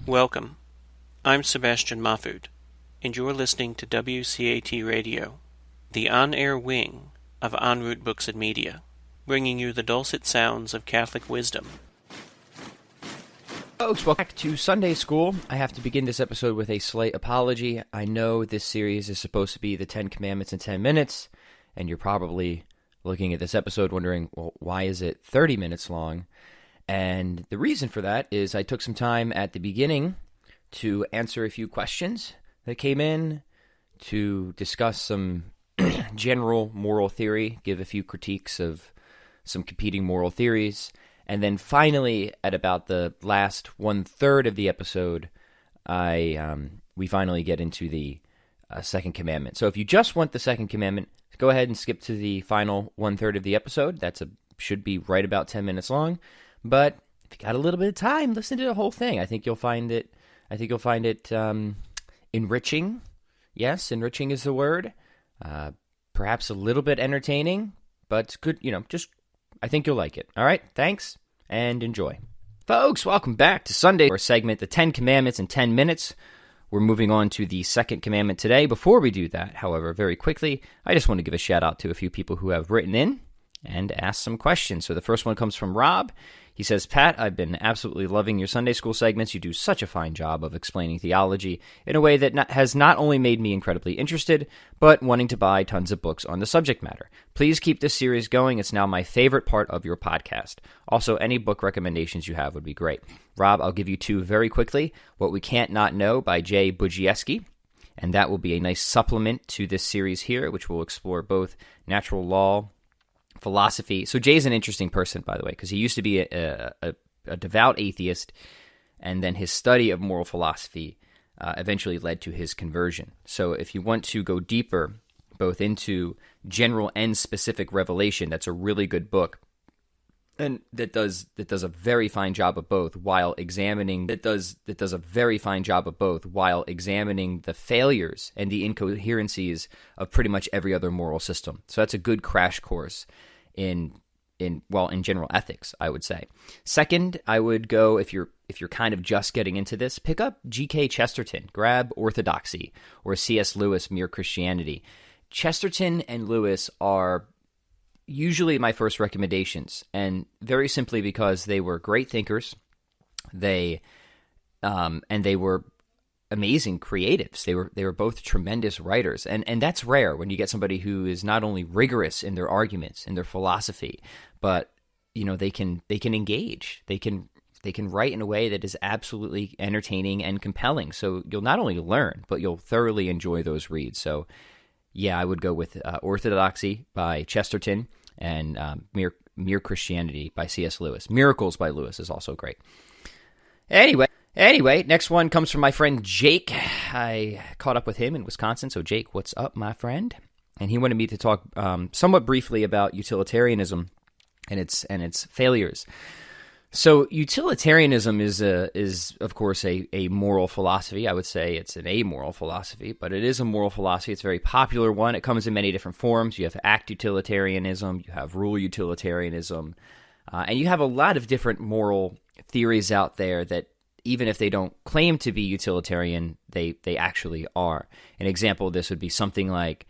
Welcome. I'm Sebastian Mahfood, and you're listening to WCAT Radio, the on-air wing of En Route Books and Media, bringing you the dulcet sounds of Catholic wisdom. Folks, welcome back to Sunday School. I have to begin this episode with a slight apology. I know this series is supposed to be the 10 Commandments in 10 minutes, and you're probably looking at this episode wondering, well, why is it 30 minutes long? And the reason for that is I took some time at the beginning to answer a few questions that came in, to discuss some general moral theory, give a few critiques of some competing moral theories, and then finally, at about the last one-third of the episode, we finally get into the Second Commandment. So if you just want the Second Commandment, go ahead and skip to the final one-third of the episode. Should be right about 10 minutes long. But if you got a little bit of time, listen to the whole thing. I think you'll find it enriching. Yes, enriching is the word. Perhaps a little bit entertaining, but good. I think you'll like it. All right, thanks and enjoy, folks. Welcome back to Sunday, our segment, the 10 Commandments in 10 minutes. We're moving on to the Second Commandment today. Before we do that, however, very quickly, I just want to give a shout out to a few people who have written in and asked some questions. So the first one comes from Rob. He says, Pat, I've been absolutely loving your Sunday school segments. You do such a fine job of explaining theology in a way that has not only made me incredibly interested, but wanting to buy tons of books on the subject matter. Please keep this series going. It's now my favorite part of your podcast. Also, any book recommendations you have would be great. Rob, I'll give you two very quickly. What We Can't Not Know by Jay Budziewski, and that will be a nice supplement to this series here, which will explore both natural law, philosophy. So Jay's an interesting person, by the way, because he used to be a devout atheist, and then his study of moral philosophy eventually led to his conversion. So if you want to go deeper, both into general and specific revelation, that's a really good book, and that does a very fine job of both while examining the failures and the incoherencies of pretty much every other moral system. So that's a good crash course in general ethics, I would say. Second, I would go, if you're kind of just getting into this, pick up G.K. Chesterton, grab Orthodoxy, or C.S. Lewis, Mere Christianity. Chesterton and Lewis are usually my first recommendations, and very simply because they were great thinkers. They were amazing creatives. They were both tremendous writers, and that's rare when you get somebody who is not only rigorous in their arguments, in their philosophy, but they can engage. They can write in a way that is absolutely entertaining and compelling. So you'll not only learn, but you'll thoroughly enjoy those reads. So yeah, I would go with Orthodoxy by Chesterton and Mere Christianity by C.S. Lewis. Miracles by Lewis is also great. Anyway, next one comes from my friend Jake. I caught up with him in Wisconsin. So Jake, what's up, my friend? And he wanted me to talk somewhat briefly about utilitarianism and its failures. So utilitarianism is of course a moral philosophy. I would say it's an amoral philosophy, but it is a moral philosophy. It's a very popular one. It comes in many different forms. You have act utilitarianism, you have rule utilitarianism, and you have a lot of different moral theories out there that, even if they don't claim to be utilitarian, they actually are. An example of this would be something like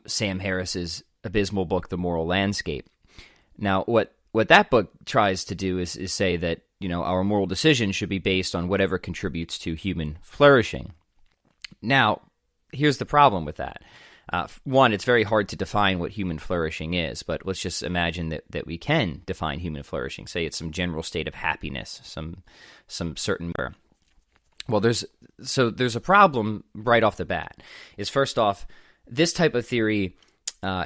Sam Harris's abysmal book, The Moral Landscape. Now, what that book tries to do is say that our moral decisions should be based on whatever contributes to human flourishing. Now, here's the problem with that. One, it's very hard to define what human flourishing is, but let's just imagine that we can define human flourishing. Say it's some general state of happiness, some certain. Well, there's a problem right off the bat. Is first off, this type of theory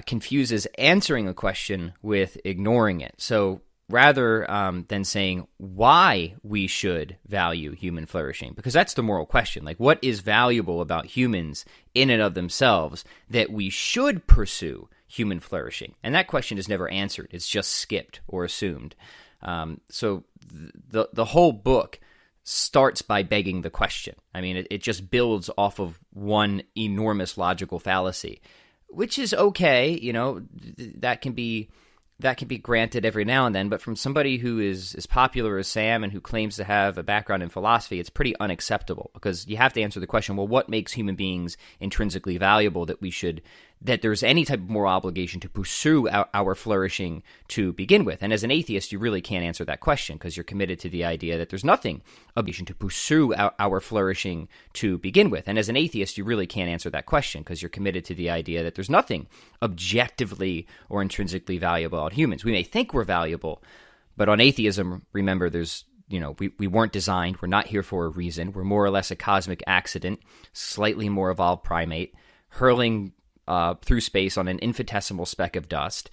confuses answering a question with ignoring it. So rather than saying why we should value human flourishing, because that's the moral question. Like, what is valuable about humans in and of themselves that we should pursue human flourishing? And that question is never answered. It's just skipped or assumed. So the whole book starts by begging the question. I mean, it just builds off of one enormous logical fallacy, which is okay. That can be that can be granted every now and then, but from somebody who is as popular as Sam and who claims to have a background in philosophy, it's pretty unacceptable, because you have to answer the question, well, what makes human beings intrinsically valuable that there's any type of moral obligation to pursue our flourishing to begin with? And as an atheist, you really can't answer that question, because you're committed to the idea that there's nothing obligation to pursue our flourishing to begin with. And as an atheist, you really can't answer that question, because you're committed to the idea that there's nothing objectively or intrinsically valuable about humans. We may think we're valuable, but on atheism, remember, we weren't designed. We're not here for a reason. We're more or less a cosmic accident, slightly more evolved primate, hurling through space on an infinitesimal speck of dust,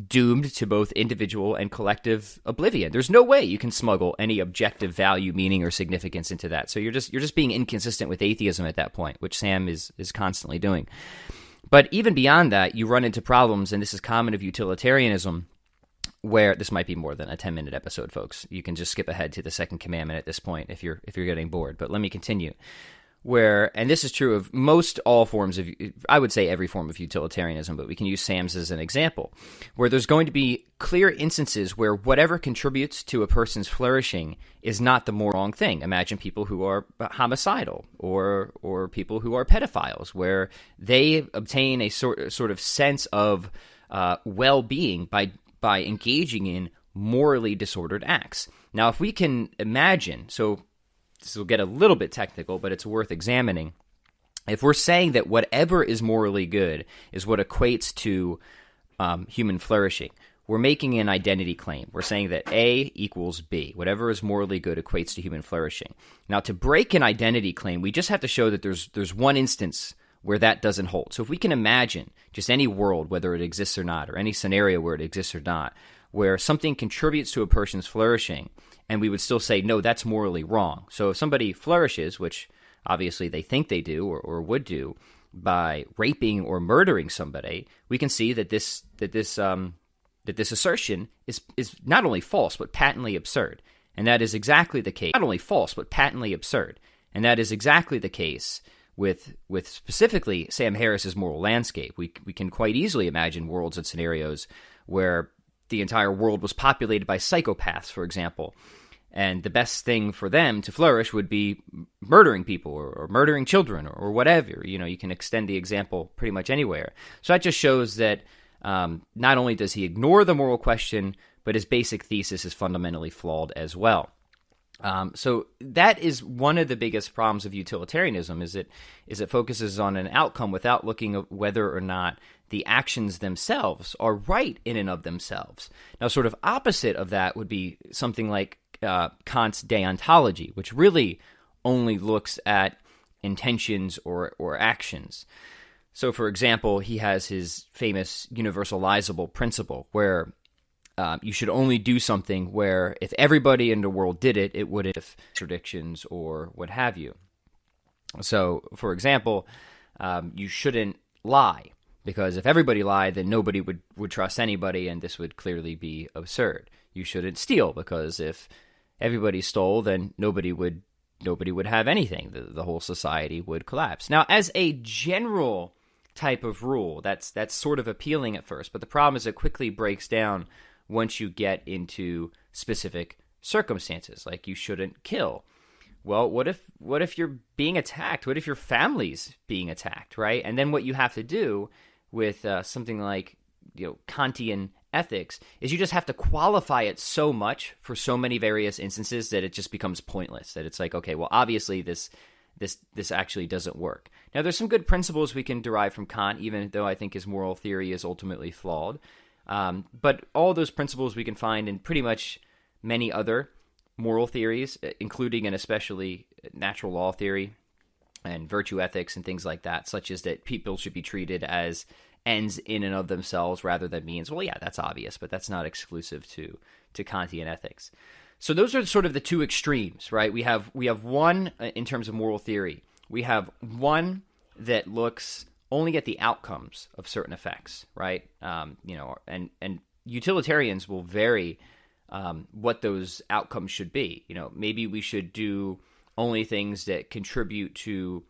doomed to both individual and collective oblivion. There's no way you can smuggle any objective value, meaning, or significance into that. So you're just being inconsistent with atheism at that point, which Sam is constantly doing. But even beyond that, you run into problems, and this is common of utilitarianism, where this might be more than a 10-minute episode, folks. You can just skip ahead to the Second Commandment at this point if you're getting bored. But let me continue. And this is true of all forms of, I would say every form of utilitarianism, but we can use Sam's as an example, where there's going to be clear instances where whatever contributes to a person's flourishing is not the more wrong thing. Imagine people who are homicidal or people who are pedophiles, where they obtain a sort of sense of well-being by engaging in morally disordered acts. Now, if we can imagine, so this will get a little bit technical, but it's worth examining. If we're saying that whatever is morally good is what equates to human flourishing, we're making an identity claim. We're saying that A equals B. Whatever is morally good equates to human flourishing. Now, to break an identity claim, we just have to show that there's one instance where that doesn't hold. So if we can imagine just any world, whether it exists or not, or any scenario where it exists or not, where something contributes to a person's flourishing, and we would still say, no, that's morally wrong. So if somebody flourishes, which obviously they think they do or would do, by raping or murdering somebody, we can see that this assertion is not only false, but patently absurd. And that is exactly the case. Not only false, but patently absurd. And that is exactly the case with specifically Sam Harris's moral landscape. We can quite easily imagine worlds and scenarios where the entire world was populated by psychopaths, for example, and the best thing for them to flourish would be murdering people or murdering children or whatever. You can extend the example pretty much anywhere. So that just shows that not only does he ignore the moral question, but his basic thesis is fundamentally flawed as well. So that is one of the biggest problems of utilitarianism, is it focuses on an outcome without looking at whether or not the actions themselves are right in and of themselves. Now, sort of opposite of that would be something like Kant's deontology, which really only looks at intentions or actions. So, for example, he has his famous universalizable principle, where you should only do something where if everybody in the world did it, it wouldn't have contradictions or what have you. So, for example, you shouldn't lie, because if everybody lied, then nobody would trust anybody, and this would clearly be absurd. You shouldn't steal, because if everybody stole, then nobody would have anything. The whole society would collapse. Now, as a general type of rule, that's sort of appealing at first, but the problem is it quickly breaks down once you get into specific circumstances, like you shouldn't kill. Well, what if you're being attacked? What if your family's being attacked, right? And then what you have to do with something like Kantian ethics is you just have to qualify it so much for so many various instances that it just becomes pointless. That it's like, okay, well, obviously this actually doesn't work. Now, there's some good principles we can derive from Kant, even though I think his moral theory is ultimately flawed. But all those principles we can find in pretty much many other moral theories, including and especially natural law theory and virtue ethics and things like that, such as that people should be treated as ends in and of themselves rather than means. Well, yeah, that's obvious, but that's not exclusive to Kantian ethics. So those are sort of the two extremes, right? We have one in terms of moral theory. We have one that looks only at the outcomes of certain effects, right? And utilitarians will vary what those outcomes should be. Maybe we should do only things that contribute to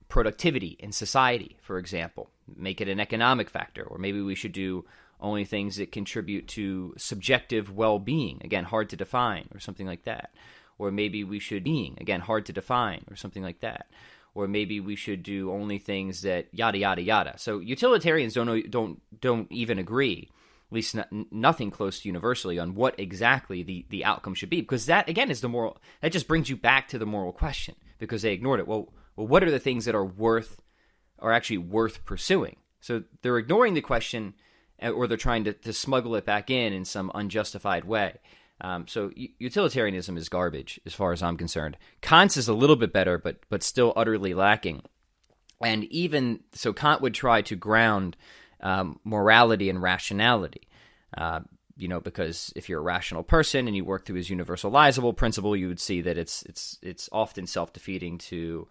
productivity in society, for example. Make it an economic factor. Or maybe we should do only things that contribute to subjective well-being, again, hard to define, or something like that. Or maybe we should being, again, hard to define, or something like that. Or maybe we should do only things that yada yada yada. So utilitarians don't even agree, at least nothing close to universally, on what exactly the outcome should be, because that again is the moral. That just brings you back to the moral question, because they ignored it. Well, what are the things that are actually worth pursuing? So they're ignoring the question, or they're trying to smuggle it back in some unjustified way. So utilitarianism is garbage as far as I'm concerned. Kant's is a little bit better, but still utterly lacking. And even so, Kant would try to ground morality and rationality. Because if you're a rational person and you work through his universalizable principle, you would see that it's often self-defeating to,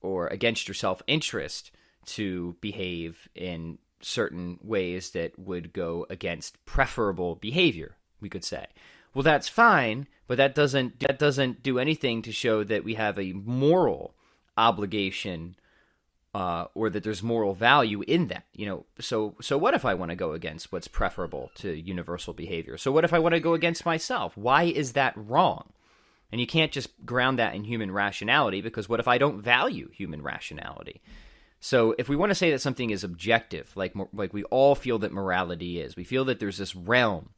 or against your self-interest, to behave in certain ways that would go against preferable behavior, we could say. Well, that's fine, but that doesn't do anything to show that we have a moral obligation, or that there's moral value in that. So what if I want to go against what's preferable to universal behavior? So what if I want to go against myself? Why is that wrong? And you can't just ground that in human rationality, because what if I don't value human rationality? So if we want to say that something is objective, like we all feel that morality is, we feel that there's this realm,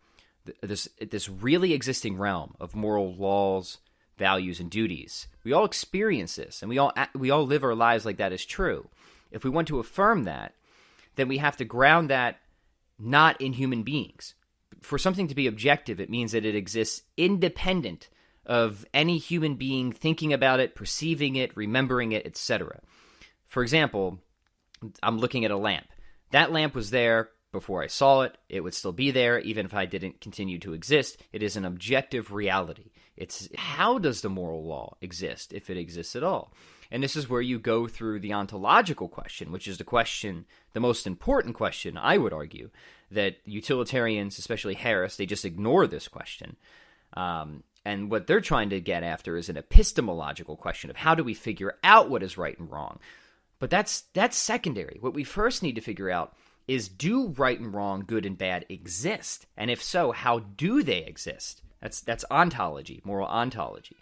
this really existing realm of moral laws, values, and duties. We all experience this, and we all live our lives like that is true. If we want to affirm that, then we have to ground that not in human beings. For something to be objective, it means that it exists independent of any human being thinking about it, perceiving it, remembering it, etc. For example, I'm looking at a lamp. That lamp was there before I saw it. It would still be there even if I didn't continue to exist. It is an objective reality. It's how does the moral law exist, if it exists at all? And this is where you go through the ontological question, which is the most important question, I would argue, that utilitarians, especially Harris, they just ignore this question. And what they're trying to get after is an epistemological question of how do we figure out what is right and wrong. But that's secondary. What we first need to figure out is, do right and wrong, good and bad exist? And if so, how do they exist? That's ontology, moral ontology.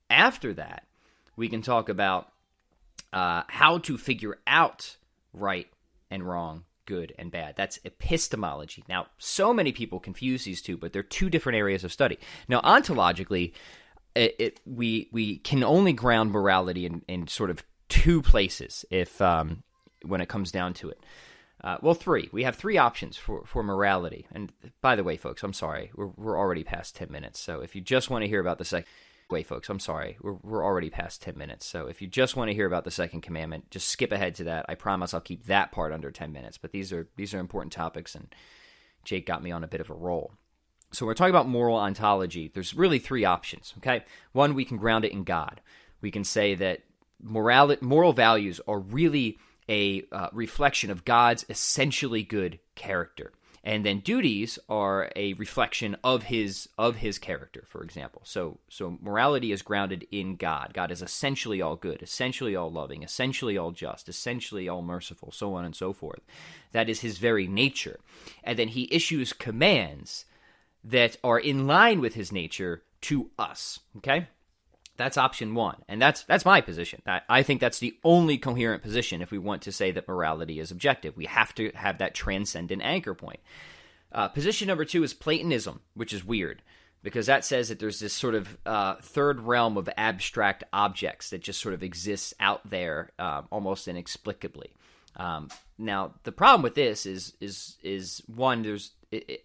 After that, we can talk about how to figure out right and wrong, good and bad. That's epistemology. Now, so many people confuse these two, but they're two different areas of study. Now, ontologically, we can only ground morality in sort of two places when it comes down to it. Three. We have three options for morality. And by the way, folks, I'm sorry. We're already past 10 minutes. So if you just want to hear about the second... Wait, folks, I'm sorry. We're already past 10 minutes. So if you just want to hear about the Second Commandment, just skip ahead to that. I promise I'll keep that part under 10 minutes. But these are important topics, and Jake got me on a bit of a roll. So we're talking about moral ontology. There's really three options, okay? One, we can ground it in God. We can say that moral values are really a reflection of God's essentially good character. And then duties are a reflection of his character, for example. So morality is grounded in God. God is essentially all good, essentially all loving, essentially all just, essentially all merciful, so on and so forth. That is his very nature. And then he issues commands that are in line with his nature to us, okay? That's option one, and that's my position. I think that's the only coherent position if we want to say that morality is objective. We have to have that transcendent anchor point. Position number two is Platonism, which is weird, because that says that there's this sort of third realm of abstract objects that just sort of exists out there almost inexplicably. Now, the problem with this is one,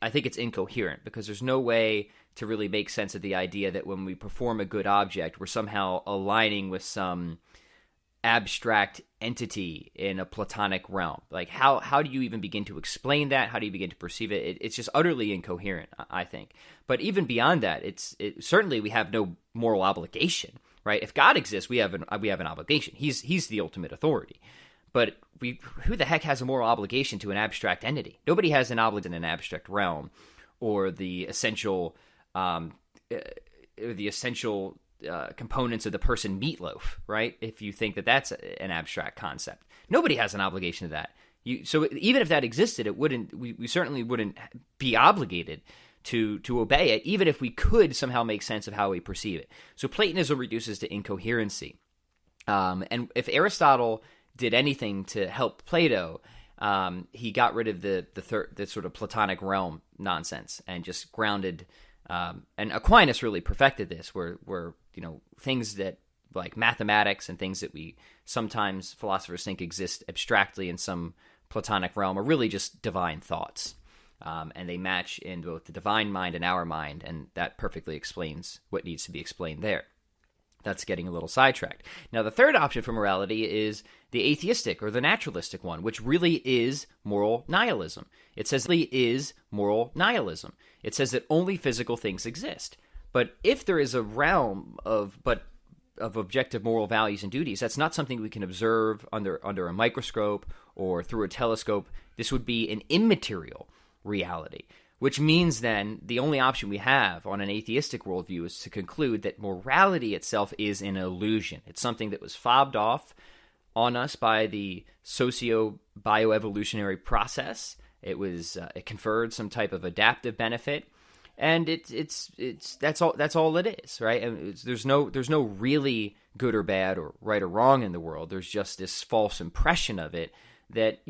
I think it's incoherent, because there's no way to really make sense of the idea that when we perform a good object, we're somehow aligning with some abstract entity in a Platonic realm. Like, how do you even begin to explain that? How do you begin to perceive it? It's just utterly incoherent, I think. But even beyond that, certainly we have no moral obligation, right? If God exists, we have an obligation. He's the ultimate authority. But who the heck has a moral obligation to an abstract entity? Nobody has an obligation in an abstract realm, or the essential components of the person meatloaf, right? If you think that that's an abstract concept. Nobody has an obligation to that. So even if that existed, it wouldn't. We certainly wouldn't be obligated to obey it, even if we could somehow make sense of how we perceive it. So Platonism reduces to incoherency. And if Aristotle did anything to help Plato, he got rid of the sort of Platonic realm nonsense and just grounded. And Aquinas really perfected this, where things that like mathematics and things that we sometimes philosophers think exist abstractly in some Platonic realm are really just divine thoughts. And they match in both the divine mind and our mind, and that perfectly explains what needs to be explained there. That's getting a little sidetracked. Now, the third option for morality is the atheistic or the naturalistic one, which really is moral nihilism. It says that only physical things exist. But if there is a realm of objective moral values and duties, that's not something we can observe under a microscope or through a telescope. This would be an immaterial reality, which means then the only option we have on an atheistic worldview is to conclude that morality itself is an illusion. It's something that was fobbed off on us by the socio-bioevolutionary process. It conferred some type of adaptive benefit, and that's all it is, right? And there's no really good or bad or right or wrong in the world. There's just this false impression of it that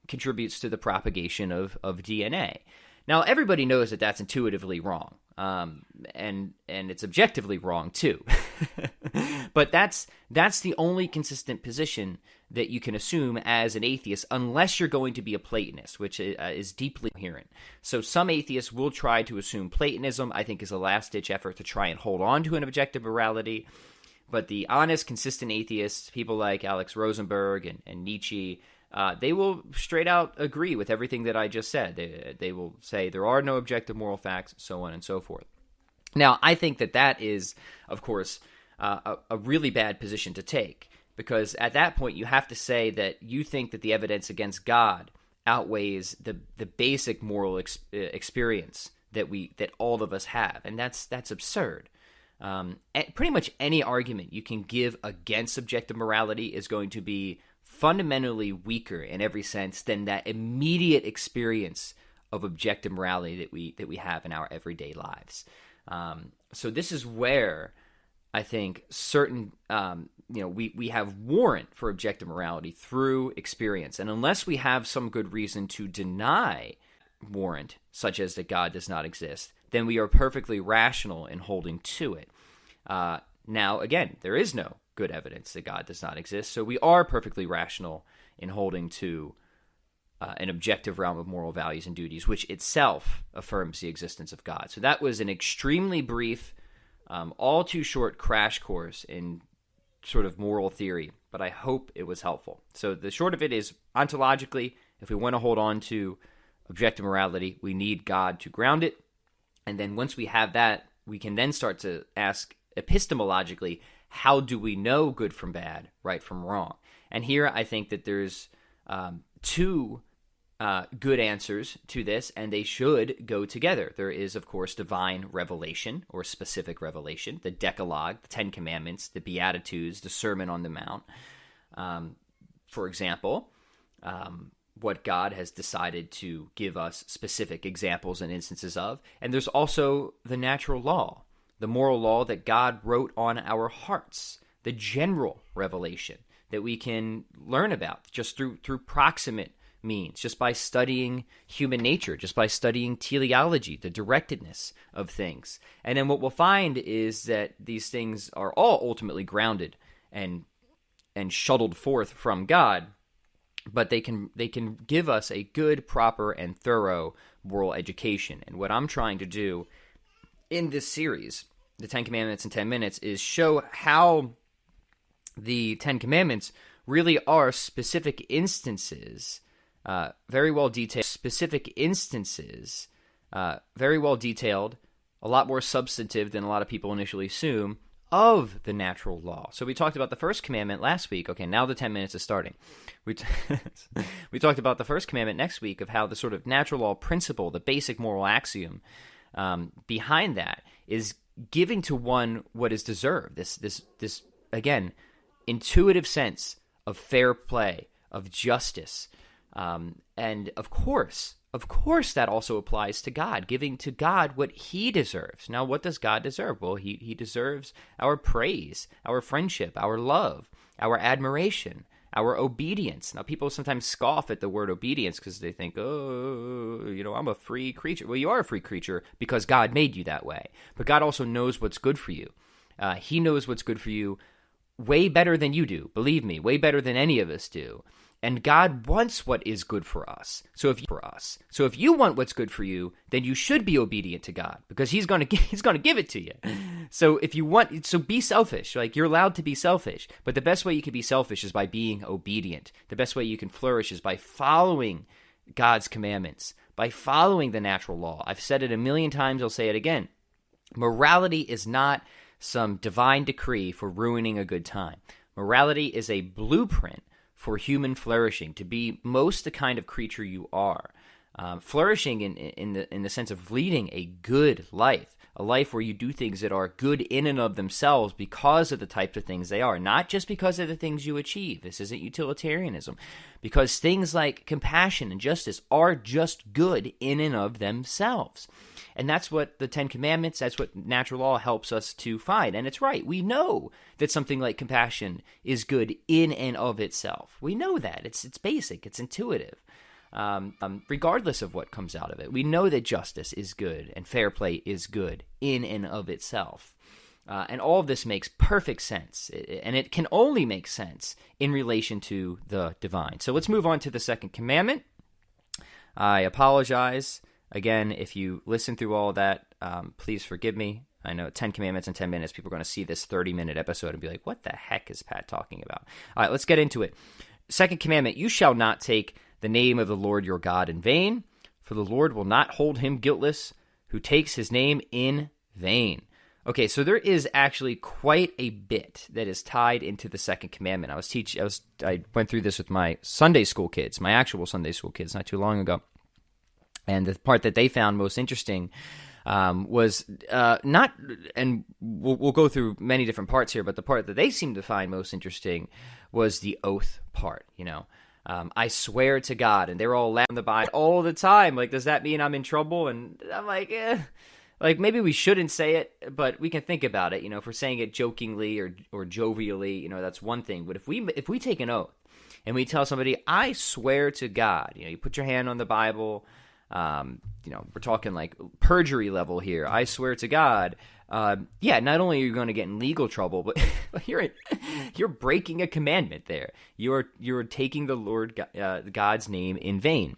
contributes to the propagation of DNA. Now, everybody knows that that's intuitively wrong, and it's objectively wrong too. But that's the only consistent position that you can assume as an atheist, unless you're going to be a Platonist, which is deeply coherent. So some atheists will try to assume Platonism, I think, is a last-ditch effort to try and hold on to an objective morality. But the honest, consistent atheists, people like Alex Rosenberg and Nietzsche, they will straight out agree with everything that I just said. They will say there are no objective moral facts, so on and so forth. Now, I think that is, of course, a really bad position to take, because at that point you have to say that you think that the evidence against God outweighs the basic moral experience that all of us have, and that's absurd. Pretty much any argument you can give against subjective morality is going to be fundamentally weaker in every sense than that immediate experience of objective morality that we have in our everyday lives. So this is where I think certain we have warrant for objective morality through experience, and unless we have some good reason to deny warrant, such as that God does not exist, then we are perfectly rational in holding to it. Now, again, there is no good evidence that God does not exist, so we are perfectly rational in holding to an objective realm of moral values and duties, which itself affirms the existence of God. So that was an extremely brief, all too short crash course in sort of moral theory, but I hope it was helpful. So the short of it is, ontologically, if we want to hold on to objective morality, we need God to ground it, and then once we have that, we can then start to ask epistemologically, how do we know good from bad, right from wrong? And here I think that there's two good answers to this, and they should go together. There is, of course, divine revelation or specific revelation, the Decalogue, the Ten Commandments, the Beatitudes, the Sermon on the Mount. For example, what God has decided to give us specific examples and instances of. And there's also the natural law, the moral law that God wrote on our hearts, the general revelation that we can learn about just through proximate means, just by studying human nature, just by studying teleology, the directedness of things. And then what we'll find is that these things are all ultimately grounded and shuttled forth from God, but they can give us a good, proper, and thorough moral education. And what I'm trying to do in this series, the Ten Commandments in 10 minutes, is show how the Ten Commandments really are specific instances, very well detailed, a lot more substantive than a lot of people initially assume, of the natural law. So we talked about the first commandment last week. Okay, now the 10 minutes is starting. We talked about the first commandment next week of how the sort of natural law principle, the basic moral axiom behind that is giving to one what is deserved. This again, intuitive sense of fair play, of justice, And of course, that also applies to God, giving to God what he deserves. Now, what does God deserve? Well, he deserves our praise, our friendship, our love, our admiration, our obedience. Now, people sometimes scoff at the word obedience because they think, oh, I'm a free creature. Well, you are a free creature because God made you that way. But God also knows what's good for you. He knows what's good for you way better than you do. Believe me, way better than any of us do. And God wants what is good for us. So if you want what's good for you, then you should be obedient to God because He's going to give it to you. So be selfish. Like, you're allowed to be selfish, but the best way you can be selfish is by being obedient. The best way you can flourish is by following God's commandments, by following the natural law. I've said it a million times. I'll say it again. Morality is not some divine decree for ruining a good time. Morality is a blueprint for human flourishing, to be most the kind of creature you are. Flourishing in the sense of leading a good life, a life where you do things that are good in and of themselves because of the types of things they are, not just because of the things you achieve. This isn't utilitarianism, because things like compassion and justice are just good in and of themselves. And that's what the Ten Commandments, that's what natural law helps us to find. And it's right. We know that something like compassion is good in and of itself. We know that. It's basic. It's intuitive. Regardless of what comes out of it. We know that justice is good and fair play is good in and of itself. And all of this makes perfect sense. And it can only make sense in relation to the divine. So let's move on to the Second Commandment. I apologize. Again, if you listen through all of that, please forgive me. I know 10 Commandments in 10 minutes, people are going to see this 30-minute episode and be like, what the heck is Pat talking about? All right, let's get into it. Second Commandment, you shall not take the name of the Lord your God in vain, for the Lord will not hold him guiltless who takes his name in vain. Okay, so there is actually quite a bit that is tied into the Second Commandment. I went through this with my Sunday school kids, my actual Sunday school kids, not too long ago. And the part that they found most interesting was not, and we'll go through many different parts here, but the part that they seemed to find most interesting was the oath part, I swear to God, and they're all laughing the Bible all the time. Like, does that mean I'm in trouble? And I'm like, like maybe we shouldn't say it, but we can think about it. If we're saying it jokingly or jovially, that's one thing. But if we take an oath and we tell somebody, I swear to God, you put your hand on the Bible. We're talking like perjury level here. I swear to God. Not only are you going to get in legal trouble, but you're breaking a commandment there. You're taking the Lord God's name in vain.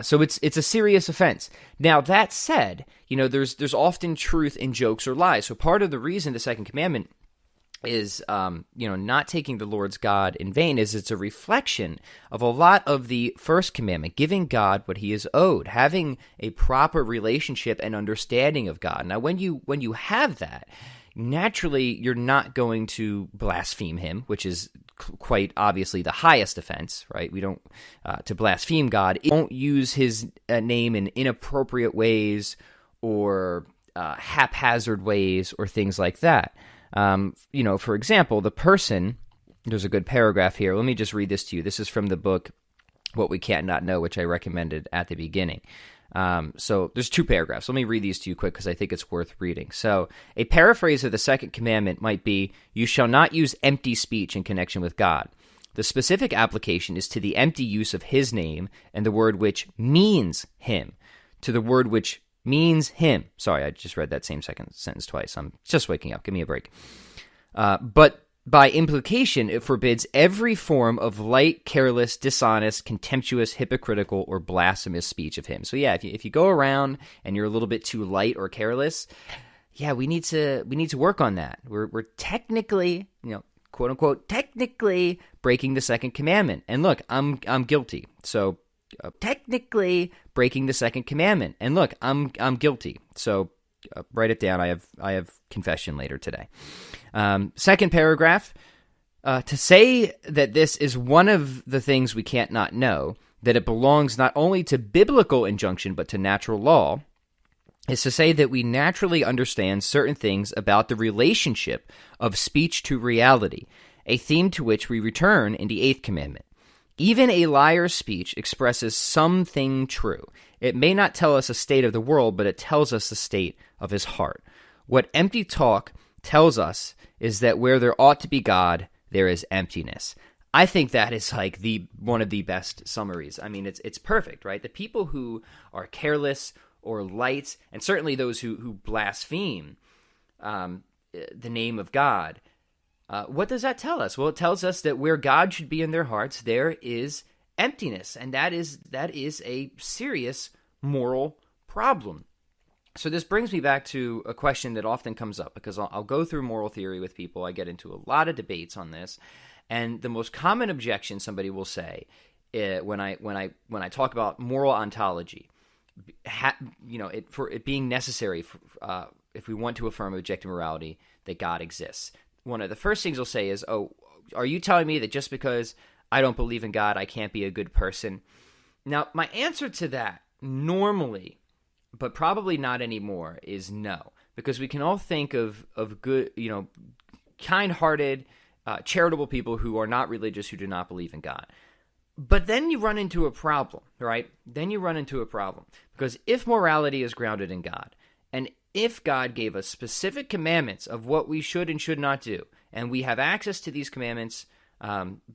So it's a serious offense. Now that said, there's often truth in jokes or lies. So part of the reason the Second Commandment is not taking the Lord's God in vain is it's a reflection of a lot of the First Commandment, giving God what he is owed, having a proper relationship and understanding of God. Now, when you have that, naturally you're not going to blaspheme him, which is quite obviously the highest offense, right? We don't to blaspheme God. We don't use his name in inappropriate ways or haphazard ways or things like that. For example, the person, there's a good paragraph here. Let me just read this to you. This is from the book, What We Can't Not Know, which I recommended at the beginning. So there's two paragraphs. Let me read these to you quick because I think it's worth reading. So a paraphrase of the Second Commandment might be, you shall not use empty speech in connection with God. The specific application is to the empty use of his name and the word which means him, to the word which means him. Sorry, I just read that same second sentence twice. I'm just waking up. Give me a break. But by implication, it forbids every form of light, careless, dishonest, contemptuous, hypocritical, or blasphemous speech of him. So yeah, if you go around and you're a little bit too light or careless, yeah, we need to work on that. We're technically, quote unquote, technically breaking the Second Commandment. And look, I'm guilty. So technically breaking the Second Commandment. And look, I'm guilty. So write it down. I have confession later today. Second paragraph, to say that this is one of the things we can't not know, that it belongs not only to biblical injunction but to natural law, is to say that we naturally understand certain things about the relationship of speech to reality, a theme to which we return in the Eighth Commandment. Even a liar's speech expresses something true. It may not tell us a state of the world, but it tells us the state of his heart. What empty talk tells us is that where there ought to be God, there is emptiness. I think that is like one of the best summaries. I mean, it's perfect, right? The people who are careless or light, and certainly those who blaspheme the name of God, what does that tell us? Well, it tells us that where God should be in their hearts, there is emptiness, and that is a serious moral problem. So this brings me back to a question that often comes up, because I'll go through moral theory with people. I get into a lot of debates on this, and the most common objection somebody will say when I talk about moral ontology, for it being necessary if we want to affirm objective morality, that God exists. One of the first things they'll say is, "Oh, are you telling me that just because I don't believe in God, I can't be a good person?" Now, my answer to that normally, but probably not anymore, is no, because we can all think of good, kind-hearted, charitable people who are not religious, who do not believe in God. But then you run into a problem, right? Then you run into a problem, because if morality is grounded in God, and if God gave us specific commandments of what we should and should not do, and we have access to these commandments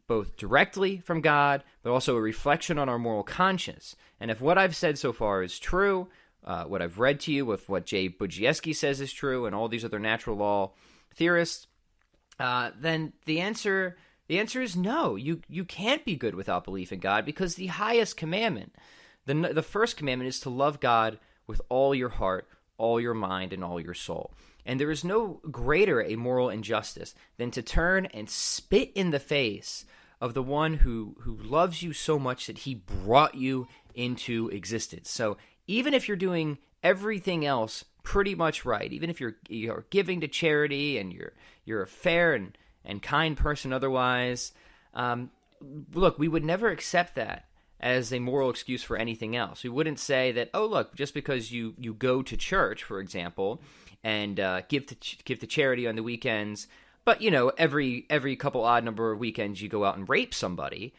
both directly from God, but also a reflection on our moral conscience, and if what I've said so far is true, what I've read to you, if what Jay Budziewski says is true, and all these other natural law theorists, then the answer is no. You can't be good without belief in God, because the highest commandment, the first commandment, is to love God with all your heart, all your mind, and all your soul. And there is no greater a moral injustice than to turn and spit in the face of the one who loves you so much that he brought you into existence. So even if you're doing everything else pretty much right, even if you're giving to charity and you're a fair and kind person otherwise, look, we would never accept that as a moral excuse for anything else. We wouldn't say that, oh, look, just because you go to church, for example, and give to charity on the weekends, but every couple odd number of weekends you go out and rape somebody,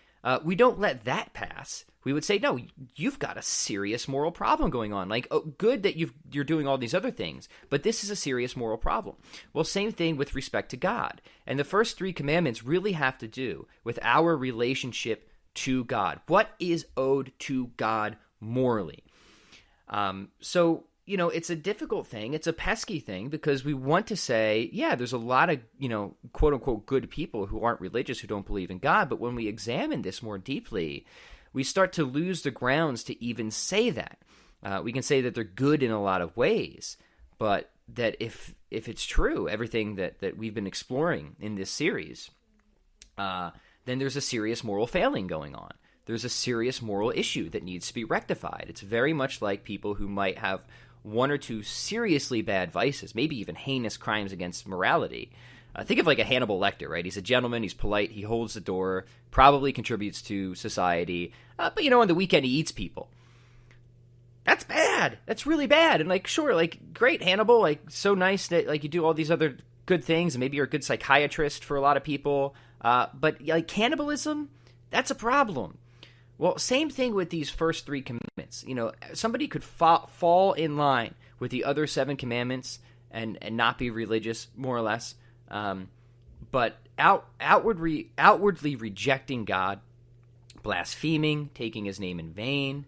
we don't let that pass. We would say, no, you've got a serious moral problem going on. Like, oh, good that you're doing all these other things, but this is a serious moral problem. Well, same thing with respect to God. And the first three commandments really have to do with our relationship to God. What is owed to God morally? So, it's a difficult thing. It's a pesky thing, because we want to say, yeah, there's a lot of, quote unquote, good people who aren't religious, who don't believe in God. But when we examine this more deeply, we start to lose the grounds to even say that. We can say that they're good in a lot of ways, but that if it's true, everything that we've been exploring in this series, then there's a serious moral failing going on. There's a serious moral issue that needs to be rectified. It's very much like people who might have one or two seriously bad vices, maybe even heinous crimes against morality. Think of like a Hannibal Lecter, right? He's a gentleman, he's polite, he holds the door, probably contributes to society, but on the weekend he eats people. That's bad. That's really bad. And sure, great, Hannibal, so nice that you do all these other good things, and maybe you're a good psychiatrist for a lot of people, but cannibalism, that's a problem. Well, same thing with these first three commandments. Somebody could fall in line with the other 7 commandments and not be religious, more or less, but outwardly rejecting God, blaspheming, taking his name in vain,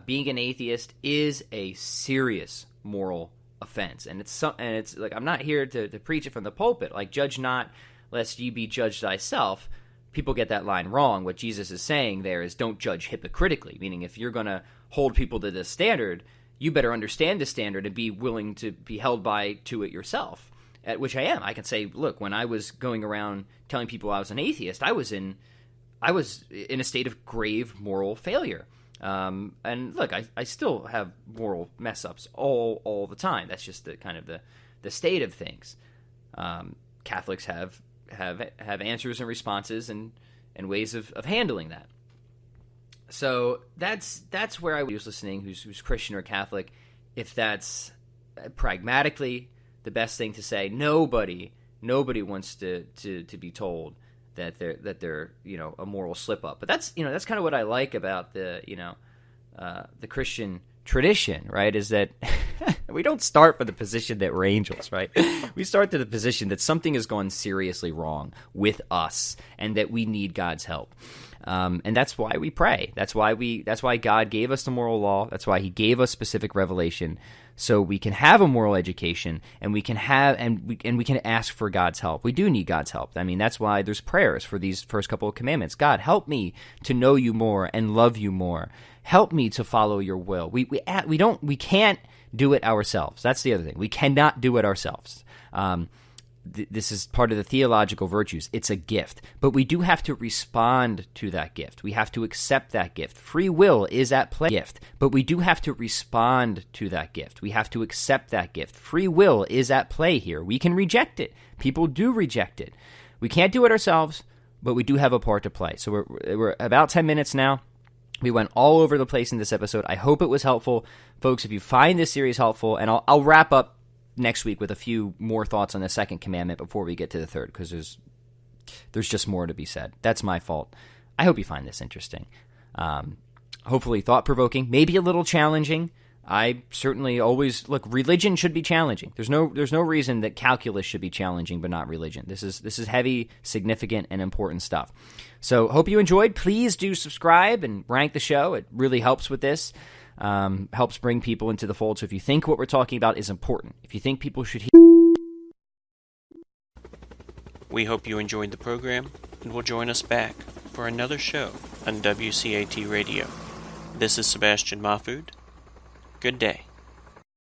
being an atheist is a serious moral offense. And it's like, I'm not here to preach it from the pulpit, judge not lest ye be judged thyself. People get that line wrong. What Jesus is saying there is, don't judge hypocritically, meaning if you're going to hold people to this standard, you better understand the standard and be willing to be held to it yourself, at which I am. I can say, look, when I was going around telling people I was an atheist, I was in a state of grave moral failure. And look, I still have moral mess-ups all the time. That's just the kind of the state of things. Catholics have answers and responses and ways of handling that. So that's where I was listening, who's Christian or Catholic, if that's pragmatically the best thing to say. Nobody wants to be told that they're a moral slip up. But that's kind of what I like about the Christian tradition, right? Is that we don't start from the position that we're angels, right? We start to the position that something has gone seriously wrong with us, and that we need God's help. And that's why we pray. That's why God gave us the moral law. That's why He gave us specific revelation, so we can have a moral education, and we can ask for God's help. We do need God's help. I mean, that's why there's prayers for these first couple of commandments. God, help me to know You more and love You more. Help me to follow Your will. We can't do it ourselves. That's the other thing. We cannot do it ourselves. This is part of the theological virtues. It's a gift, but we do have to respond to that gift. We have to accept that gift. Free will is at play. Gift, but we do have to respond to that gift. We have to accept that gift. Free will is at play here. We can reject it. People do reject it. We can't do it ourselves, but we do have a part to play. So we're about 10 minutes now. We went all over the place in this episode. I hope it was helpful. Folks, if you find this series helpful, and I'll wrap up next week with a few more thoughts on the second commandment before we get to the third, because there's just more to be said. That's my fault. I hope you find this interesting. Hopefully thought-provoking, maybe a little challenging. I certainly always look. Religion should be challenging. There's no reason that calculus should be challenging, but not religion. This is heavy, significant, and important stuff. So hope you enjoyed. Please do subscribe and rank the show. It really helps with this. Helps bring people into the fold. So if you think what we're talking about is important, if you think people should hear, we hope you enjoyed the program and will join us back for another show on WCAT Radio. This is Sebastian Mahfood. Good day.